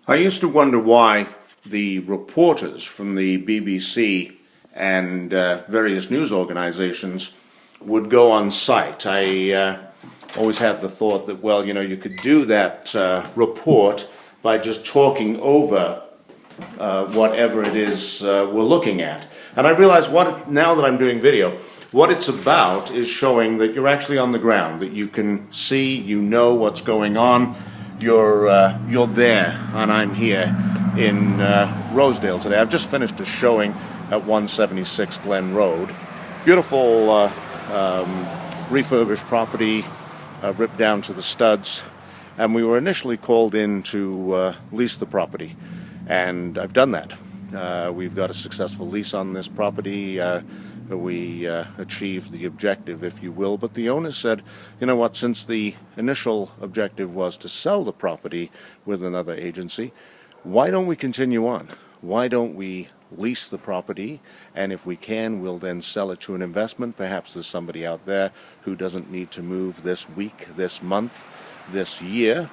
I used to wonder why the reporters from the BBC and various news organizations would go on site. I always had the thought that, well, you know, you could do that report by just talking over whatever it is we're looking at. And I realize now that I'm doing video, what it's about is showing that you're actually on the ground, that you can see, you know what's going on. You're there, and I'm here in Rosedale today. I've just finished a showing at 176 Glen Road. Beautiful refurbished property, ripped down to the studs, and we were initially called in to lease the property, and I've done that. We've got a successful lease on this property. We achieved the objective, if you will, but the owner said, you know what, since the initial objective was to sell the property with another agency, why don't we continue on? Why don't we lease the property, and if we can, we'll then sell it to an investment. Perhaps there's somebody out there who doesn't need to move this week, this month, this year,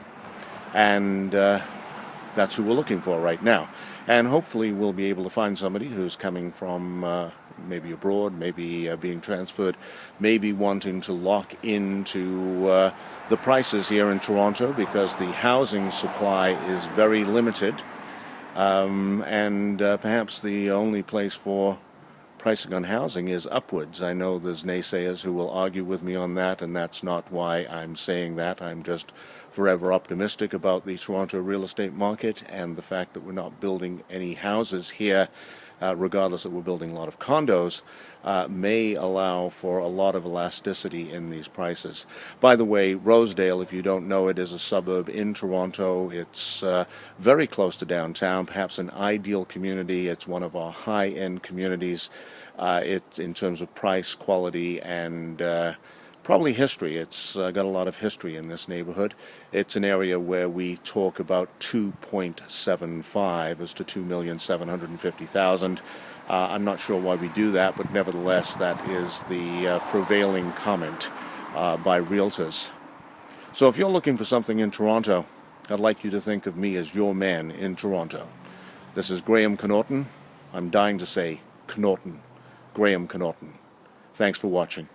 and that's who we're looking for right now. And hopefully we'll be able to find somebody who's coming from maybe abroad, maybe being transferred, maybe wanting to lock into the prices here in Toronto, because the housing supply is very limited, and perhaps the only place for pricing on housing is upwards. I know there's naysayers who will argue with me on that, and that's not why I'm saying that. I'm just forever optimistic about the Toronto real estate market and the fact that we're not building any houses here, regardless that we're building a lot of condos, may allow for a lot of elasticity in these prices. By the way, Rosedale, if you don't know it, is a suburb in Toronto. It's very close to downtown, perhaps an ideal community. It's one of our high-end communities in terms of price, quality, and probably history. It's got a lot of history in this neighborhood. It's an area where we talk about 2.75 as to 2,750,000. I'm not sure why we do that, but nevertheless, that is the prevailing comment by realtors. So if you're looking for something in Toronto, I'd like you to think of me as your man in Toronto. This is Graham Connaughton. I'm dying to say Connaughton. Graham Connaughton. Thanks for watching.